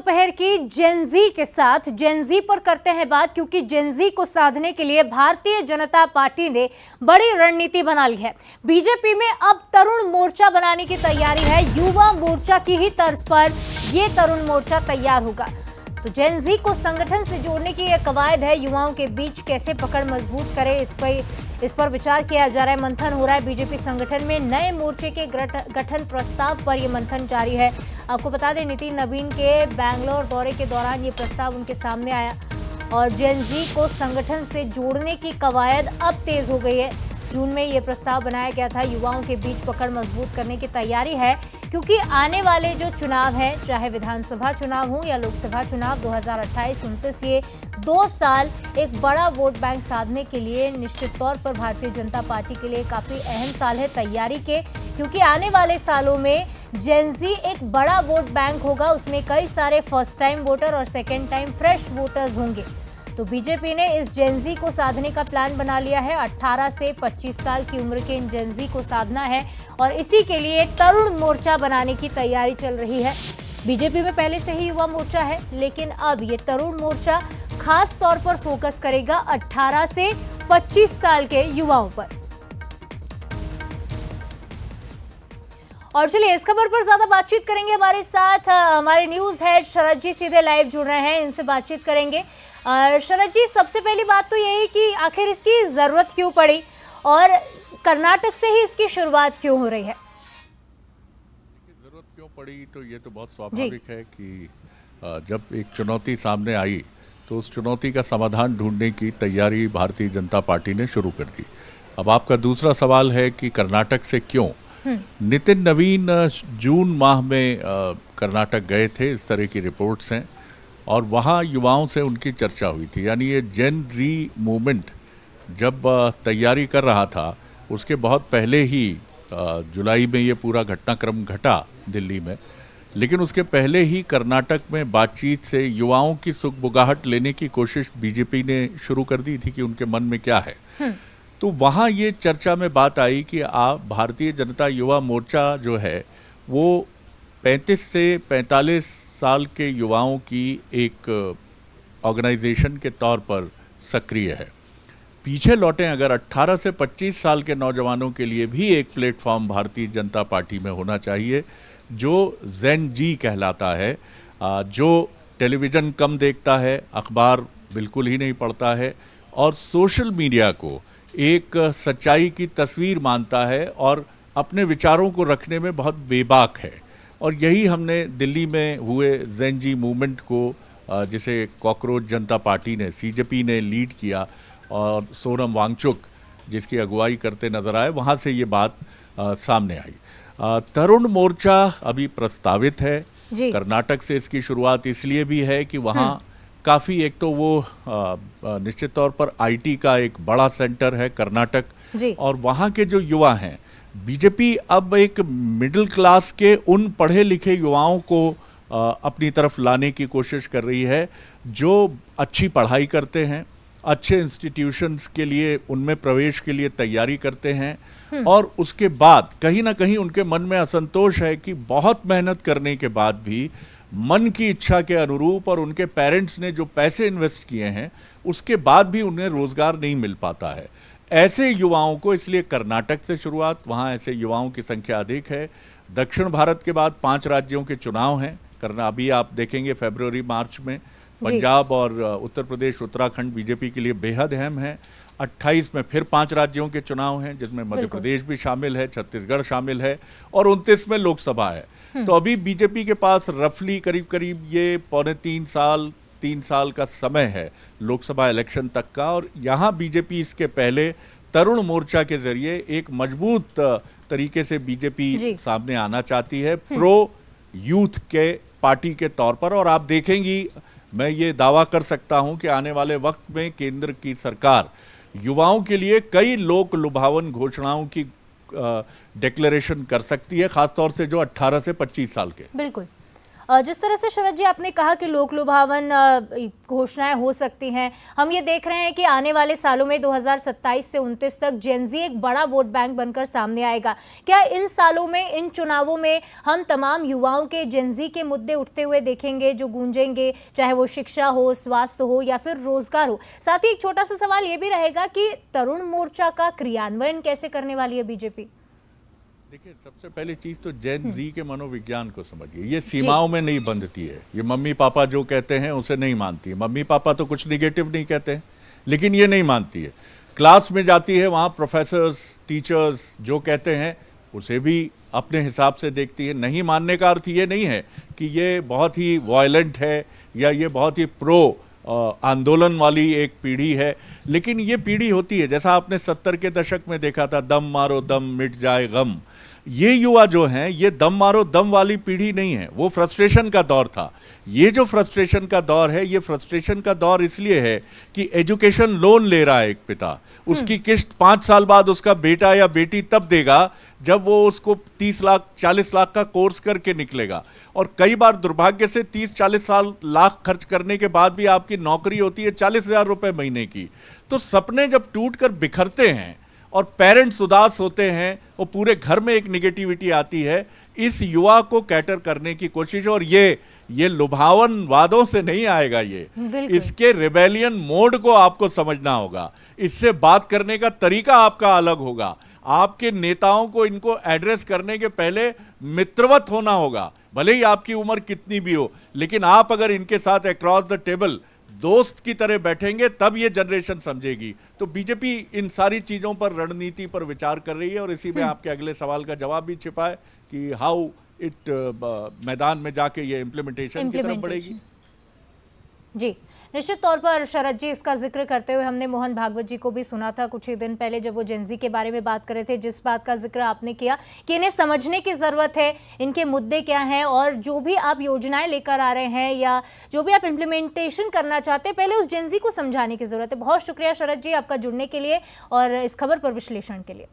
दोपहर की जेनजी के साथ जेनजी पर करते हैं बात, क्योंकि जेनजी को साधने के लिए भारतीय जनता पार्टी ने बड़ी रणनीति बना ली है। बीजेपी में अब तरुण मोर्चा बनाने की तैयारी है। युवा मोर्चा की ही तर्ज पर ये तरुण मोर्चा तैयार होगा। तो जेनजी को संगठन से जोड़ने की यह कवायद है। युवाओं के बीच कैसे पकड़ मजबूत करें, इस पर विचार किया जा रहा है, मंथन हो रहा है। बीजेपी संगठन में नए मोर्चे के गठन प्रस्ताव पर यह मंथन जारी है। आपको बता दें, नितिन नवीन के बैंगलोर दौरे के दौरान ये प्रस्ताव उनके सामने आया और जेनजी को संगठन से जोड़ने की कवायद अब तेज हो गई है। जून में ये प्रस्ताव बनाया गया था। युवाओं के बीच पकड़ मजबूत करने की तैयारी है, क्योंकि आने वाले जो चुनाव है, चाहे विधानसभा चुनाव हो या लोकसभा चुनाव 2028-29, ये 2 साल एक बड़ा वोट बैंक साधने के लिए निश्चित तौर पर भारतीय जनता पार्टी के लिए काफी अहम साल है तैयारी के, क्योंकि आने वाले सालों में जेनजी एक बड़ा वोट बैंक होगा। उसमें कई सारे फर्स्ट टाइम वोटर और सेकेंड टाइम फ्रेश वोटर्स होंगे। तो बीजेपी ने इस जेनजी को साधने का प्लान बना लिया है। 18 से 25 साल की उम्र के इन जेनजी को साधना है और इसी के लिए तरुण मोर्चा बनाने की तैयारी चल रही है। बीजेपी में पहले से ही युवा मोर्चा है, लेकिन अब ये तरुण मोर्चा खास तौर पर फोकस करेगा 18 से 25 साल के युवाओं पर। और चलिए, इस खबर पर ज्यादा बातचीत करेंगे। हमारे साथ हमारे न्यूज हेड शरद जी सीधे लाइव जुड़ रहे हैं, इनसे बातचीत करेंगे। शरद जी, सबसे पहली बात तो यही कि आखिर इसकी जरूरत क्यों पड़ी और कर्नाटक से ही इसकी शुरुआत क्यों हो रही है? जरूरत क्यों पड़ी, तो ये तो बहुत स्वाभाविक है कि जब एक चुनौती सामने आई तो उस चुनौती का समाधान ढूंढने की तैयारी भारतीय जनता पार्टी ने शुरू कर दी। अब आपका दूसरा सवाल है कि कर्नाटक से क्यों। नितिन नवीन जून माह में कर्नाटक गए थे, इस तरह की रिपोर्ट्स हैं, और वहाँ युवाओं से उनकी चर्चा हुई थी। यानी ये जेन जी मूवमेंट जब तैयारी कर रहा था, उसके बहुत पहले ही जुलाई में ये पूरा घटनाक्रम घटा दिल्ली में, लेकिन उसके पहले ही कर्नाटक में बातचीत से युवाओं की सुगबुगाहट लेने की कोशिश बीजेपी ने शुरू कर दी थी कि उनके मन में क्या है। तो वहाँ ये चर्चा में बात आई कि आप भारतीय जनता युवा मोर्चा जो है वो 35 से 45 साल के युवाओं की एक ऑर्गेनाइजेशन के तौर पर सक्रिय है। पीछे लौटें अगर 18 से 25 साल के नौजवानों के लिए भी एक प्लेटफॉर्म भारतीय जनता पार्टी में होना चाहिए, जो जेन जी कहलाता है, जो टेलीविज़न कम देखता है, अखबार बिल्कुल ही नहीं पढ़ता है और सोशल मीडिया को एक सच्चाई की तस्वीर मानता है और अपने विचारों को रखने में बहुत बेबाक है। और यही हमने दिल्ली में हुए जेन जी मूवमेंट को, जिसे कॉकरोच जनता पार्टी ने, सीजेपी ने लीड किया और सोनम वांगचुक जिसकी अगुवाई करते नजर आए, वहाँ से ये बात सामने आई। तरुण मोर्चा अभी प्रस्तावित है। कर्नाटक से इसकी शुरुआत इसलिए भी है कि वहाँ काफ़ी, एक तो वो निश्चित तौर पर आईटी का एक बड़ा सेंटर है कर्नाटक, और वहाँ के जो युवा हैं, बीजेपी अब एक मिडिल क्लास के उन पढ़े लिखे युवाओं को अपनी तरफ लाने की कोशिश कर रही है, जो अच्छी पढ़ाई करते हैं, अच्छे इंस्टीट्यूशंस के लिए उनमें प्रवेश के लिए तैयारी करते हैं, और उसके बाद कहीं ना कहीं उनके मन में असंतोष है कि बहुत मेहनत करने के बाद भी मन की इच्छा के अनुरूप और उनके पेरेंट्स ने जो पैसे इन्वेस्ट किए हैं उसके बाद भी उन्हें रोजगार नहीं मिल पाता है। ऐसे युवाओं को, इसलिए कर्नाटक से शुरुआत, वहाँ ऐसे युवाओं की संख्या अधिक है। दक्षिण भारत के बाद 5 राज्यों के चुनाव हैं करना, अभी आप देखेंगे फरवरी मार्च में। पंजाब और उत्तर प्रदेश, उत्तराखंड बीजेपी के लिए बेहद अहम है। 28 में फिर 5 राज्यों के चुनाव हैं, जिसमें मध्य प्रदेश भी शामिल है, छत्तीसगढ़ शामिल है, और 29 में लोकसभा है। तो अभी बीजेपी के पास रफली करीब करीब ये 3 साल का समय है लोकसभा इलेक्शन तक का। और यहाँ बीजेपी इसके पहले तरुण मोर्चा के जरिए एक मजबूत तरीके से बीजेपी सामने आना चाहती है, प्रो यूथ के पार्टी के तौर पर। और आप देखेंगी, मैं ये दावा कर सकता हूं कि आने वाले वक्त में केंद्र की सरकार युवाओं के लिए कई लोक लुभावन घोषणाओं की डिक्लेरेशन कर सकती है, खासतौर से जो 18 से 25 साल के। बिल्कुल। जिस तरह से शरद जी आपने कहा कि लोक लुभावन घोषणाएं हो सकती हैं, हम ये देख रहे हैं कि आने वाले सालों में 2027 से 29 तक जेनजी एक बड़ा वोट बैंक बनकर सामने आएगा। क्या इन सालों में, इन चुनावों में हम तमाम युवाओं के जेनजी के मुद्दे उठते हुए देखेंगे, जो गूंजेंगे, चाहे वो शिक्षा हो, स्वास्थ्य हो या फिर रोजगार हो? साथ ही एक छोटा सा सवाल ये भी रहेगा कि तरुण मोर्चा का क्रियान्वयन कैसे करने वाली है बीजेपी? देखिए, सबसे पहली चीज तो जेन जी के मनोविज्ञान को समझिए। ये सीमाओं में नहीं बंधती है। ये मम्मी पापा जो कहते हैं उसे नहीं मानती है। मम्मी पापा तो कुछ निगेटिव नहीं कहते हैं, लेकिन ये नहीं मानती है। क्लास में जाती है, वहाँ प्रोफेसर्स, टीचर्स जो कहते हैं उसे भी अपने हिसाब से देखती है। नहीं मानने का अर्थ ये नहीं है कि ये बहुत ही वायलेंट है या ये बहुत ही प्रो आंदोलन वाली एक पीढ़ी है, लेकिन ये पीढ़ी होती है, जैसा आपने 70 के दशक में देखा था, दम मारो दम मिट जाए गम। ये युवा जो हैं, ये दम मारो दम वाली पीढ़ी नहीं है, वो फ्रस्ट्रेशन का दौर था। ये जो फ्रस्ट्रेशन का दौर है, ये फ्रस्ट्रेशन का दौर इसलिए है कि एजुकेशन लोन ले रहा है एक पिता, उसकी किस्त 5 साल बाद उसका बेटा या बेटी तब देगा जब वो उसको 30 लाख 40 लाख का कोर्स करके निकलेगा। और कई बार दुर्भाग्य से 30-40 लाख खर्च करने के बाद भी आपकी नौकरी होती है 40,000 रुपए महीने की। तो सपने जब टूट कर बिखरते हैं और पेरेंट्स उदास होते हैं, वो पूरे घर में एक निगेटिविटी आती है। इस युवा को कैटर करने की कोशिश, और ये लुभावन वादों से नहीं आएगा, ये इसके रिबेलियन मोड को आपको समझना होगा। इससे बात करने का तरीका आपका अलग होगा। आपके नेताओं को इनको एड्रेस करने के पहले मित्रवत होना होगा, भले ही आपकी उम्र कितनी भी हो, लेकिन आप अगर इनके साथ अक्रॉस द टेबल दोस्त की तरह बैठेंगे तब ये जनरेशन समझेगी। तो बीजेपी इन सारी चीजों पर, रणनीति पर विचार कर रही है, और इसी में आपके अगले सवाल का जवाब भी छिपा है कि हाउ इट मैदान में जाके ये इम्प्लीमेंटेशन की तरफ बढ़ेगी। जी, निश्चित तौर पर शरद जी, इसका जिक्र करते हुए हमने मोहन भागवत जी को भी सुना था कुछ ही दिन पहले, जब वो जेनजी के बारे में बात कर रहे थे। जिस बात का जिक्र आपने किया कि इन्हें समझने की ज़रूरत है, इनके मुद्दे क्या हैं, और जो भी आप योजनाएं लेकर आ रहे हैं या जो भी आप इम्प्लीमेंटेशन करना चाहते हैं, पहले उस जेनजी को समझाने की ज़रूरत है। बहुत शुक्रिया शरद जी आपका जुड़ने के लिए और इस खबर पर विश्लेषण के लिए।